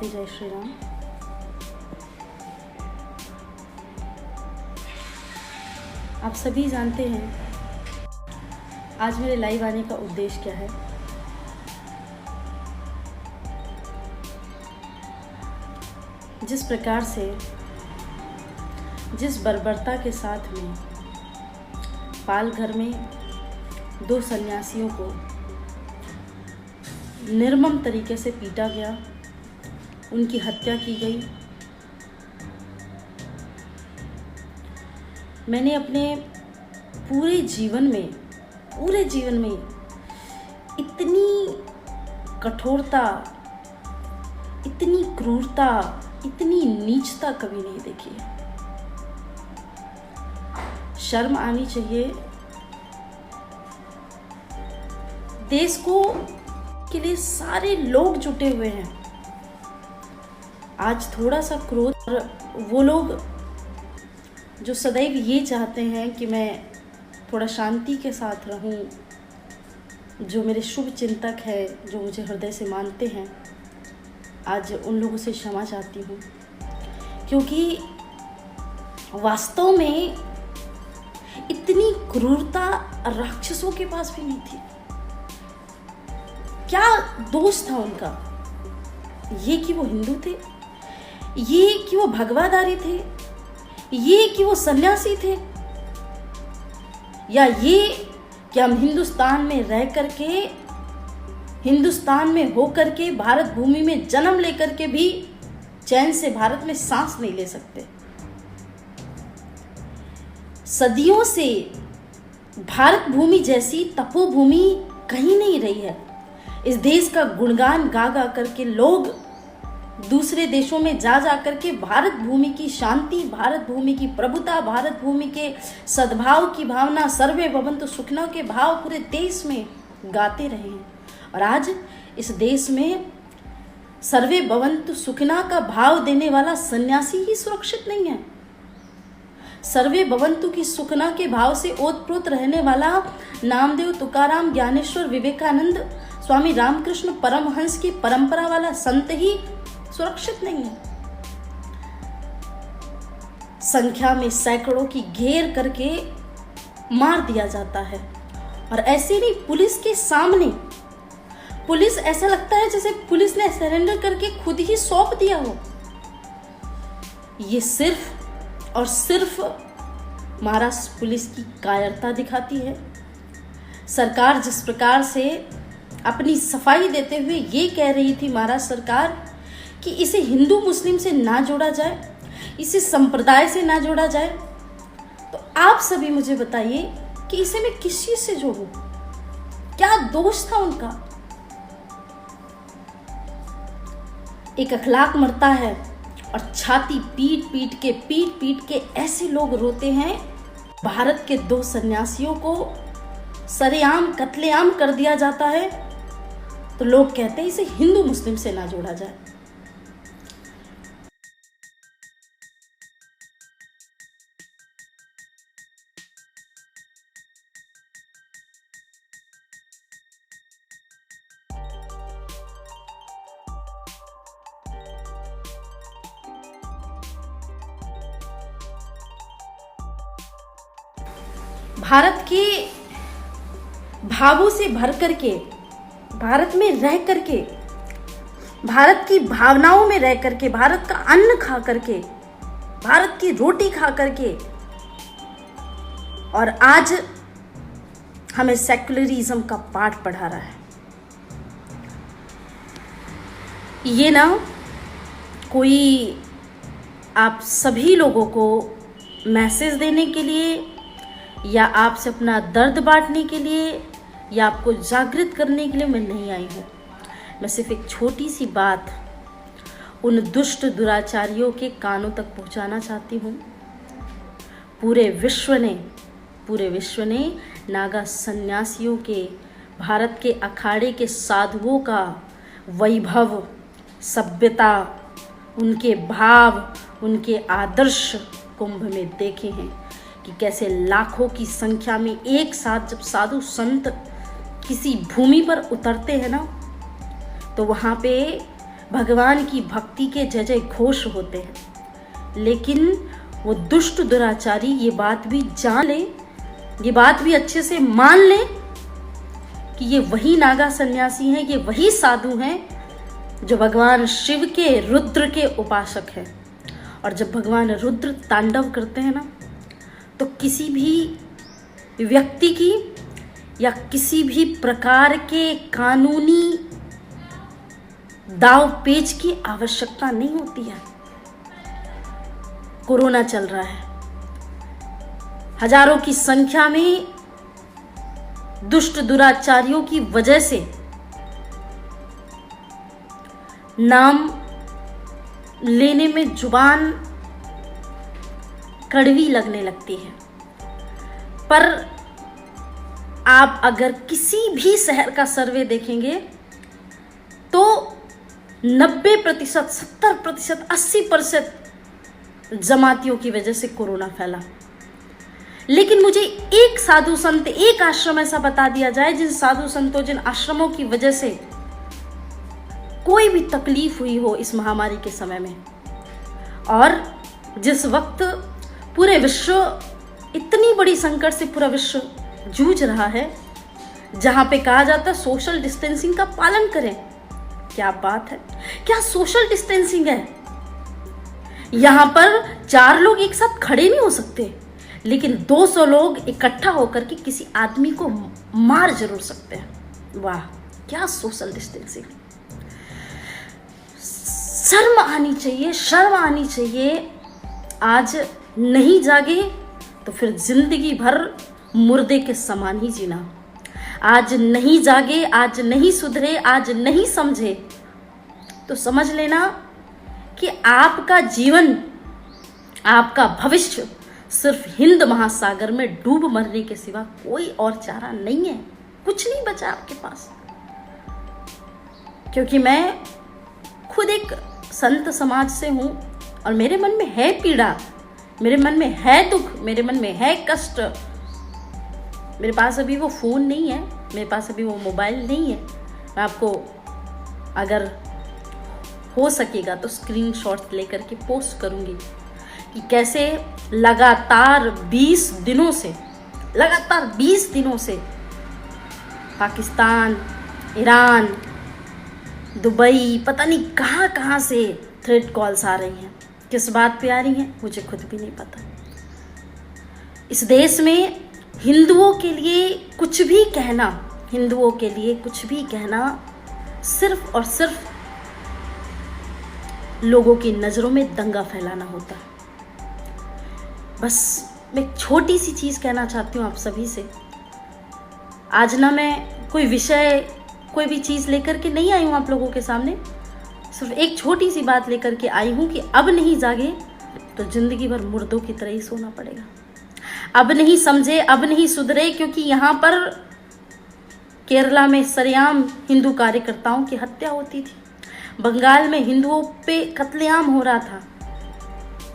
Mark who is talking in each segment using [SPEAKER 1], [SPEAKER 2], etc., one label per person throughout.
[SPEAKER 1] राधे, जय श्री राम। आप सभी जानते हैं आज मेरे लाइव आने का उद्देश्य क्या है। जिस प्रकार से, जिस बर्बरता के साथ में पालघर में 2 सन्यासियों को निर्मम तरीके से पीटा गया, उनकी हत्या की गई, मैंने अपने पूरे जीवन में इतनी कठोरता, इतनी क्रूरता, इतनी नीचता कभी नहीं देखी है। शर्म आनी चाहिए। देश को के लिए सारे लोग जुटे हुए हैं। आज थोड़ा सा क्रोध, और वो लोग जो सदैव ये चाहते हैं कि मैं थोड़ा शांति के साथ रहूं, जो मेरे शुभ चिंतक है, जो मुझे हृदय से मानते हैं, आज उन लोगों से क्षमा चाहती हूँ, क्योंकि वास्तव में इतनी क्रूरता राक्षसों के पास भी नहीं थी। क्या दोष था उनका? ये कि वो हिंदू थे, ये कि वो भगवाधारी थे, ये कि वो सन्यासी थे, या ये कि हम हिंदुस्तान में रह करके, हिंदुस्तान में होकर के, भारत भूमि में जन्म लेकर के भी चैन से भारत में सांस नहीं ले सकते। सदियों से भारत भूमि जैसी तपोभूमि कहीं नहीं रही है। इस देश का गुणगान गा गा करके लोग दूसरे देशों में जा करके भारत भूमि की शांति, भारत भूमि की प्रभुता, भारत भूमि के सद्भाव की भावना, सर्वे भवन्तु सुखिनः के भाव पूरे देश में गाते रहे हैं। और आज इस देश में सर्वे भवन्तु सुखिनः का भाव देने वाला सन्यासी ही सुरक्षित नहीं है। सर्वे भवन्तु की सुखना के भाव से ओतप्रोत रहने वाला नामदेव, तुकाराम, ज्ञानेश्वर, विवेकानंद, स्वामी रामकृष्ण परमहंस की परंपरा वाला संत ही सुरक्षित नहीं है। संख्या में सैकड़ों की घेर करके मार दिया जाता है, और ऐसे नहीं, पुलिस के सामने, पुलिस ऐसा लगता है जैसे पुलिस ने सरेंडर करके खुद ही सौंप दिया हो। ये सिर्फ और सिर्फ महाराष्ट्र पुलिस की कायरता दिखाती है। सरकार जिस प्रकार से अपनी सफाई देते हुए ये कह रही थी, महाराष्ट्र सरकार, कि इसे हिंदू मुस्लिम से ना जोड़ा जाए, इसे संप्रदाय से ना जोड़ा जाए, तो आप सभी मुझे बताइए कि इसे मैं किस चीज से जोड़ूं? क्या दोष था उनका? एक अखलाक मरता है और छाती पीट पीट के ऐसे लोग रोते हैं। भारत के 2 सन्यासियों को सरेआम कत्लेआम कर दिया जाता है, तो लोग कहते हैं इसे हिंदू मुस्लिम से ना जोड़ा जाए। भारत के भावों से भर करके, भारत में रह करके, भारत की भावनाओं में रह करके, भारत का अन्न खा करके, भारत की रोटी खा करके, और आज हमें सेक्युलरिज्म का पाठ पढ़ा रहा है। ये ना कोई आप सभी लोगों को मैसेज देने के लिए, या आपसे अपना दर्द बांटने के लिए, या आपको जागृत करने के लिए मैं नहीं आई हूँ। मैं सिर्फ एक छोटी सी बात उन दुष्ट दुराचारियों के कानों तक पहुँचाना चाहती हूँ। पूरे विश्व ने नागा सन्यासियों के, भारत के अखाड़े के साधुओं का वैभव, सभ्यता, उनके भाव, उनके आदर्श कुंभ में देखे हैं कि कैसे लाखों की संख्या में एक साथ जब साधु संत किसी भूमि पर उतरते हैं ना, तो वहाँ पे भगवान की भक्ति के जय जय घोष होते हैं। लेकिन वो दुष्ट दुराचारी ये बात भी जान ले, ये बात भी अच्छे से मान ले कि ये वही नागा सन्यासी हैं, ये वही साधु हैं जो भगवान शिव के रुद्र के उपासक हैं। और जब भगवान रुद्र तांडव करते हैं ना, तो किसी भी व्यक्ति की या किसी भी प्रकार के कानूनी दाव पेच की आवश्यकता नहीं होती है। कोरोना चल रहा है, हजारों की संख्या में दुष्ट दुराचारियों की वजह से नाम लेने में जुबान कड़वी लगने लगती है। पर आप अगर किसी भी शहर का सर्वे देखेंगे तो 90%, 70%, 80% जमातियों की वजह से कोरोना फैला। लेकिन मुझे एक साधु संत, एक आश्रम ऐसा बता दिया जाए जिन साधु संतों, जिन आश्रमों की वजह से कोई भी तकलीफ हुई हो इस महामारी के समय में। और जिस वक्त पूरे विश्व, इतनी बड़ी संकट से पूरा विश्व जूझ रहा है, जहां पे कहा जाता है सोशल डिस्टेंसिंग का पालन करें। क्या बात है, क्या सोशल डिस्टेंसिंग है। यहां पर 4 लोग एक साथ खड़े नहीं हो सकते, लेकिन 200 लोग इकट्ठा होकर के किसी आदमी को मार जरूर सकते हैं। वाह, क्या सोशल डिस्टेंसिंग। शर्म आनी चाहिए, शर्म आनी चाहिए। आज नहीं जागे तो फिर जिंदगी भर मुर्दे के समान ही जीना। आज नहीं जागे, आज नहीं सुधरे, आज नहीं समझे तो समझ लेना कि आपका जीवन, आपका भविष्य सिर्फ हिंद महासागर में डूब मरने के सिवा कोई और चारा नहीं है। कुछ नहीं बचा आपके पास। क्योंकि मैं खुद एक संत समाज से हूं और मेरे मन में है पीड़ा, मेरे मन में है दुख, मेरे मन में है कष्ट। मेरे पास अभी वो फोन नहीं है, मेरे पास अभी वो मोबाइल नहीं है। मैं आपको अगर हो सकेगा तो स्क्रीनशॉट लेकर के पोस्ट करूंगी कि कैसे लगातार 20 दिनों से पाकिस्तान, ईरान, दुबई, पता नहीं कहां से थ्रेट कॉल्स आ रही हैं। किस बात पे आ रही हैं मुझे खुद भी नहीं पता। इस देश में हिंदुओं के लिए कुछ भी कहना सिर्फ और सिर्फ लोगों की नजरों में दंगा फैलाना होता है। बस मैं एक छोटी सी चीज कहना चाहती हूँ आप सभी से। आज ना मैं कोई विषय, कोई भी चीज लेकर के नहीं आई हूँ आप लोगों के सामने। सिर्फ एक छोटी सी बात लेकर के आई हूँ कि अब नहीं जागे तो जिंदगी भर मुर्दों की तरह ही सोना पड़ेगा। अब नहीं समझे, अब नहीं सुधरे, क्योंकि यहाँ पर केरला में सरेआम हिंदू कार्यकर्ताओं की हत्या होती थी। बंगाल में हिंदुओं पे कत्लेआम हो रहा था।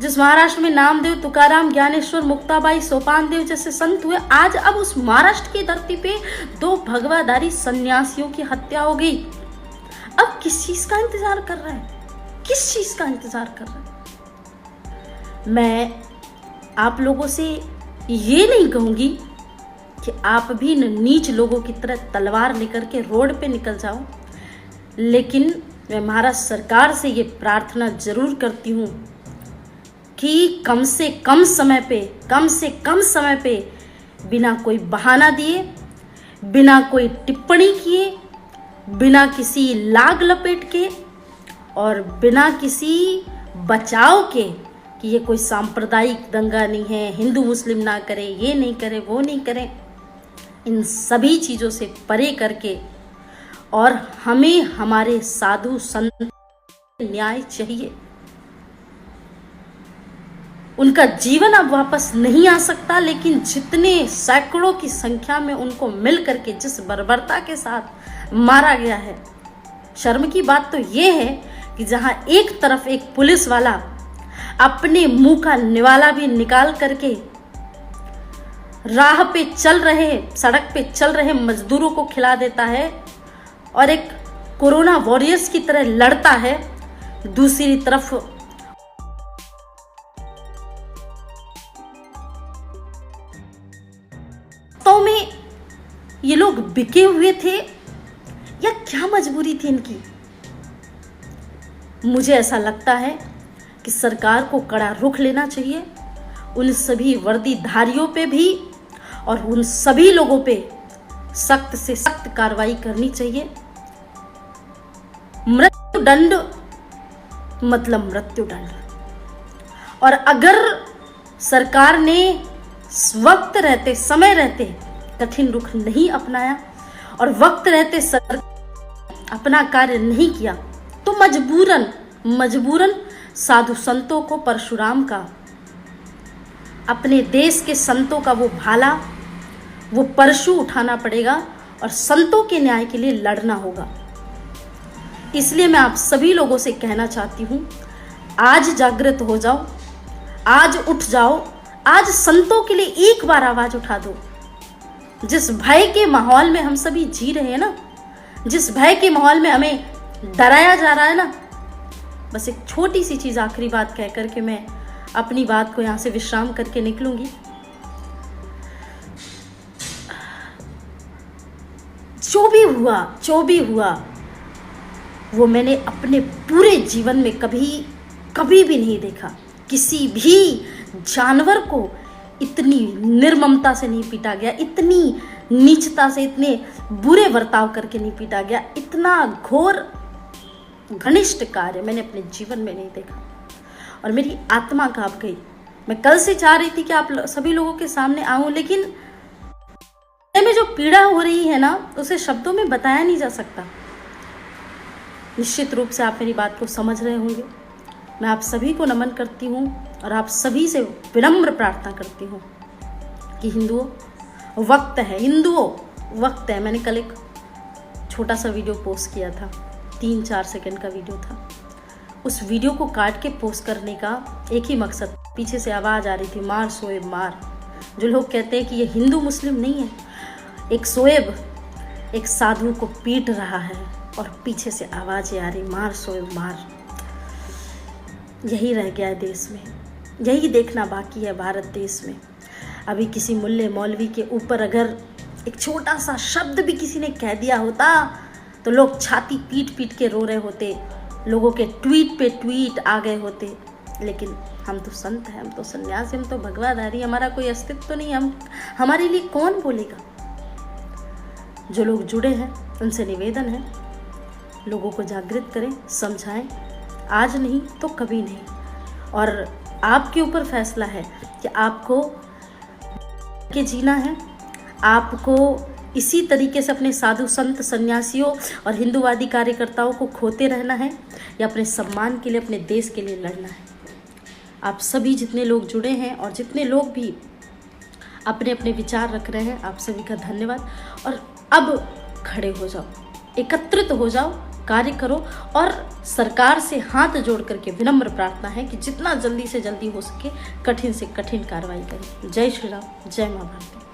[SPEAKER 1] जिस महाराष्ट्र में नामदेव, तुकाराम, ज्ञानेश्वर, मुक्ताबाई, सोपान देव जैसे संत हुए, आज अब उस महाराष्ट्र की धरती पे 2 भगवाधारी सन्यासियों की हत्या हो गई। अब किस चीज का इंतजार कर रहा है? किस चीज का इंतजार कर रहा है? मैं आप लोगों से ये नहीं कहूंगी कि आप भी नीच लोगों की तरह तलवार लेकर के रोड पे निकल जाओ, लेकिन मैं महाराष्ट्र सरकार से ये प्रार्थना जरूर करती हूँ कि कम से कम समय पे बिना कोई बहाना दिए, बिना कोई टिप्पणी किए, बिना किसी लाग लपेट के और बिना किसी बचाव के कि ये कोई सांप्रदायिक दंगा नहीं है, हिंदू मुस्लिम ना करे, ये नहीं करे, वो नहीं करे, इन सभी चीज़ों से परे करके, और हमें हमारे साधु संत न्याय चाहिए। उनका जीवन अब वापस नहीं आ सकता, लेकिन जितने सैकड़ों की संख्या में उनको मिल करके जिस बर्बरता के साथ मारा गया है, शर्म की बात तो ये है कि जहां एक तरफ एक पुलिस वाला अपने मुंह का निवाला भी निकाल करके राह पे चल रहे, सड़क पे चल रहे मजदूरों को खिला देता है, और एक कोरोना वॉरियर्स की तरह लड़ता है, दूसरी तरफ तो में ये लोग बिके हुए थे या क्या मजबूरी थी इनकी। मुझे ऐसा लगता है कि सरकार को कड़ा रुख लेना चाहिए, उन सभी वर्दीधारियों पे भी और उन सभी लोगों पे सख्त से सख्त कार्रवाई करनी चाहिए। मृत्युदंड मतलब मृत्युदंड। और अगर सरकार ने वक्त रहते, समय रहते कठिन रुख नहीं अपनाया और वक्त रहते सरकार अपना कार्य नहीं किया, तो मजबूरन साधु संतों को परशुराम का, अपने देश के संतों का वो भाला, वो परशु उठाना पड़ेगा और संतों के न्याय के लिए लड़ना होगा। इसलिए मैं आप सभी लोगों से कहना चाहती हूं, आज जागृत हो जाओ, आज उठ जाओ, आज संतों के लिए एक बार आवाज उठा दो। जिस भय के माहौल में हम सभी जी रहे हैं ना, जिस भय के माहौल में हमें डराया जा रहा है ना, बस एक छोटी सी चीज आखिरी बात कह करके मैं अपनी बात को यहां से विश्राम करके निकलूंगी। जो भी हुआ वो मैंने अपने पूरे जीवन में कभी भी नहीं देखा। किसी भी जानवर को इतनी निर्ममता से नहीं पीटा गया, इतनी नीचता से, इतने बुरे बर्ताव करके नहीं पीटा गया। इतना घोर घनिष्ठ कार्य मैंने अपने जीवन में नहीं देखा और मेरी आत्मा कांप गई। मैं कल से चाह रही थी कि आप सभी लोगों के सामने आऊं, लेकिन में जो पीड़ा हो रही है ना, उसे शब्दों में बताया नहीं जा सकता। निश्चित रूप से आप मेरी बात को समझ रहे होंगे। मैं आप सभी को नमन करती हूँ और आप सभी से विनम्र प्रार्थना करती हूँ कि हिंदुओं वक्त है। मैंने कल एक छोटा सा वीडियो पोस्ट किया था, 3-4 सेकंड का वीडियो था। उस वीडियो को काट के पोस्ट करने का एक ही मकसद, पीछे से आवाज़ आ रही थी, मार शोएब मार। जो लोग कहते हैं कि ये हिंदू मुस्लिम नहीं है, एक शोएब एक साधु को पीट रहा है और पीछे से आवाज़ें आ रही, मार शोएब मार। यही रह गया है देश में, यही देखना बाकी है भारत देश में। अभी किसी मुल्ले मौलवी के ऊपर अगर एक छोटा सा शब्द भी किसी ने कह दिया होता तो लोग छाती पीट पीट के रो रहे होते, लोगों के ट्वीट पे ट्वीट आ गए होते। लेकिन हम तो संत हैं, हम तो सन्यासी, हम तो भगवाधारी, हमारा कोई अस्तित्व नहीं, हमारे लिए कौन बोलेगा। जो लोग जुड़े हैं उनसे निवेदन है, लोगों को जागृत करें, समझाएं, आज नहीं तो कभी नहीं। और आपके ऊपर फैसला है कि आपको के जीना है, आपको इसी तरीके से अपने साधु संत सन्यासियों और हिंदूवादी कार्यकर्ताओं को खोते रहना है या अपने सम्मान के लिए, अपने देश के लिए लड़ना है। आप सभी जितने लोग जुड़े हैं और जितने लोग भी अपने अपने विचार रख रहे हैं, आप सभी का धन्यवाद। और अब खड़े हो जाओ, एकत्रित हो जाओ, कार्य करो और सरकार से हाथ जोड़ करके विनम्र प्रार्थना है कि जितना जल्दी से जल्दी हो सके कठिन से कठिन कार्रवाई करें। जय श्री राम, जय मां भारती।